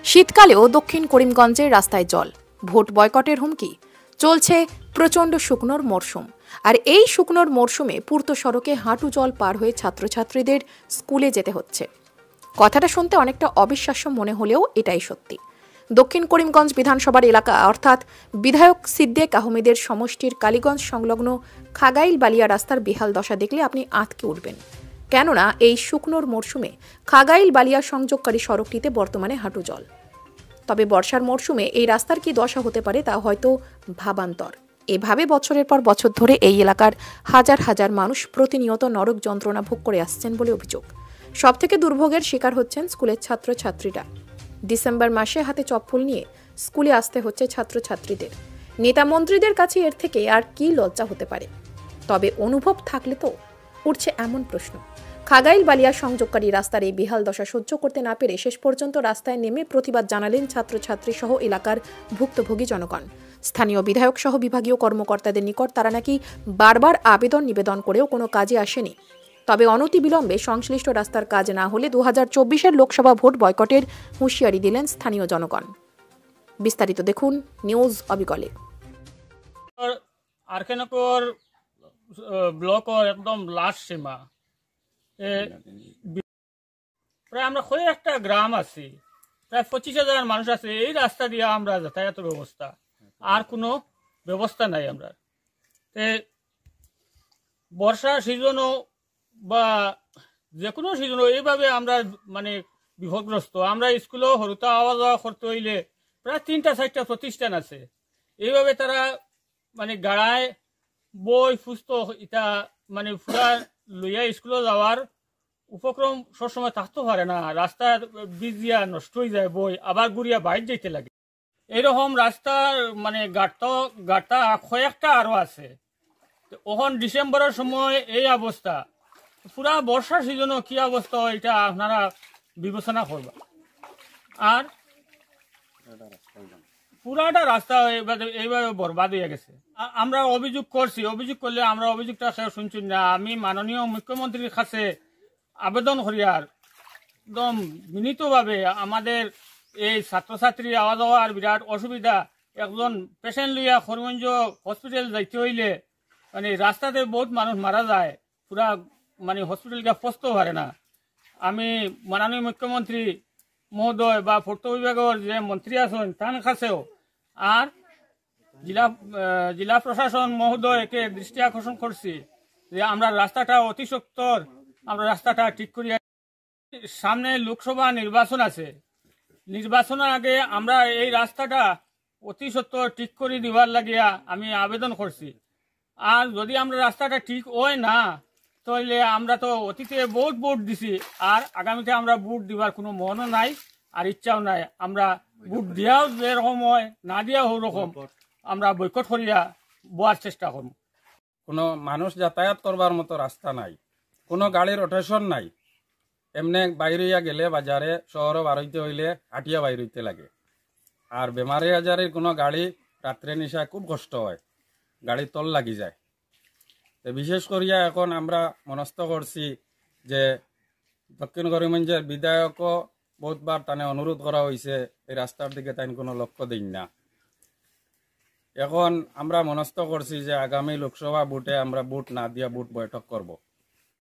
শীতকালেও দক্ষিণ করিমগঞ্জের রাস্তায় জল, ভোট বয়কটের হুমকি, চলছে প্রচণ্ড শুকনোর মরশুম। আর এই শুকনোর মরশুমে পূর্ত সড়কে হাঁটু জল পার হয়ে ছাত্রছাত্রীদের স্কুলে যেতে হচ্ছে। কথাটা শুনতে অনেকটা অবিশ্বাস্য মনে হলেও এটাই সত্যি। দক্ষিণ করিমগঞ্জ বিধানসভার এলাকা অর্থাৎ বিধায়ক সিদ্দেক আহমেদের সমষ্টির কালীগঞ্জ সংলগ্ন খাগাইল বালিয়া রাস্তার বেহাল দশা দেখলে আপনি আঁতকে উঠবেন। কেননা এই শুকনোর মরশুমে খাগাইল বালিয়া সংযোগকারী সড়কটিতে বর্তমানে হাঁটু জল। তবে বর্ষার মরশুমে এই রাস্তার কি দশা হতে পারে তা হয়তো ভাবান্তর। এভাবে বছরের পর বছর ধরে এই এলাকার হাজার হাজার মানুষ প্রতিনিয়ত নরক যন্ত্রণা ভোগ করে আসছেন বলে অভিযোগ। সবথেকে দুর্ভোগের শিকার হচ্ছেন স্কুলের ছাত্রছাত্রীরা। ডিসেম্বর মাসে হাতে চপ্পল নিয়ে স্কুলে আসতে হচ্ছে ছাত্রছাত্রীদের। নেতা মন্ত্রীদের কাছে এর থেকে আর কি লজ্জা হতে পারে? তবে অনুভব থাকলে তো উঠছে এমন প্রশ্ন, খাগাইল বালিয়া সংযোগকারী রাস্তার এই বেহাল দশা সহ্য করতে না পেরে শেষ পর্যন্ত রাস্তায় নেমে প্রতিবাদ জানালেন ছাত্রছাত্রী সহ এলাকার ভুক্তভোগী জনগণ। স্থানীয় বিধায়ক সহ বিভাগীয় কর্মকর্তাদের নিকট তারা নাকি বারবার আবেদন নিবেদন করেও কোনো কাজে আসেনি। তবে অনতিবিলম্বে সংশ্লিষ্ট রাস্তার কাজ না হলে 2024-এর লোকসভা ভোট বয়কটের হুঁশিয়ারি দিলেন স্থানীয় জনগণ। বিস্তারিত দেখুন নিউজ অবিকলে। আরকেনগর ব্লকর একদম লাস্ট সীমা প্রায় আমরা হয়ে একটা গ্রাম আছি, প্রায় 25,000 মানুষ আছে। এই রাস্তা দিয়ে আমরা যাতায়াত ব্যবস্থা আর কোনো ব্যবস্থা নাই। আমরা বর্ষা সিজনও বা যে কোনো সিজনও এইভাবে আমরা মানে বিপদগ্রস্ত। আমরা স্কুলেও হরুতা আওয়া যাওয়া করতে হইলে প্রায় 3-4টা প্রতিষ্ঠান আছে। এইভাবে তারা মানে গাড়ায় বই পুস্তক এটা মানে পুরা লইয়া স্কুলে যাওয়ার উপক্রম সবসময় থাকতে পারে না। রাস্তা বিজিয়া নষ্ট হয়ে যায়, বই আবার ঘুরিয়া বাইরে যেতে লাগে। এইরকম রাস্তার মানে গাটা কয়েকটা আরো আছে। ওখন ডিসেম্বরের সময় এই অবস্থা, পুরা বর্ষার সিজনও কি অবস্থা এটা আপনারা বিবেচনা করবা। আর পুরাটা রাস্তা এইভাবে বরবাদ হয়ে গেছে। আমরা অভিযোগ করছি, অভিযোগ করলে আমরা অভিযোগটা শুনছি না। আমি মাননীয় মুখ্যমন্ত্রীর কাছে আবেদন করিয়ার একদম বিনীতভাবে, আমাদের এই ছাত্রছাত্রী আওয়া যাওয়ার বিরাট অসুবিধা। একজন পেশেন্ট লইয়া করিমগঞ্জ হসপিটাল যাইতে হইলে মানে রাস্তাতে বহুত মানুষ মারা যায়, পুরা মানে হসপিটালকে পৌঁছতে পারে না। আমি মাননীয় মুখ্যমন্ত্রী মহোদয় বা পূর্ত বিভাগের যে মন্ত্রী আছেন তার কাছেও আর জেলা প্রশাসন মহোদয়কে দৃষ্টি আকর্ষণ করছি যে আমরা রাস্তাটা অতি সত্বর আমরা রাস্তাটা ঠিক করিয়া। সামনে লোকসভা নির্বাচন আছে, নির্বাচনের আগে আমরা এই রাস্তাটা অতি সত্বর ঠিক করে দিবার লাগিয়া আমি আবেদন করছি। আর যদি আমরা রাস্তাটা ঠিক হয় না তাহলে আমরা তো অতীতে বহুত ভোট দিছি, আর আগামীতে আমরা ভোট দিবার কোনো মনও নাই আর ইচ্ছাও নাই। আমরা ভোট দিয়াও যেরকম হয় না দিয়াও ওরকম আমরা বয়কট করিয়া বোয়ার চেষ্টা করব। কোনো মানুষ যাতায়াত করবার মতো রাস্তা নাই, কোনো গাড়ির রোটেশন নাই। এমনি বাইরিয়া গেলে বাজারে শহরে বাড়াইতে হইলে হাটিয়া বাইরইতে লাগে। আর বেমারি আজারের কোনো গাড়ি রাত্রে নিশা খুব কষ্ট হয়, গাড়ি তল লাগি যায়। বিশেষ করিয়া এখন আমরা মনস্থ করছি যে দক্ষিণ করিমগঞ্জের বিধায়কও বহুতবার তানে অনুরোধ করা হয়েছে এই রাস্তার দিকে তাই কোনো লক্ষ্য দিন না। এখন আমরা মনস্থ করছি যে আগামী লোকসভা ভোটে আমরা ভোট না দিয়া ভোট বৈঠক করব।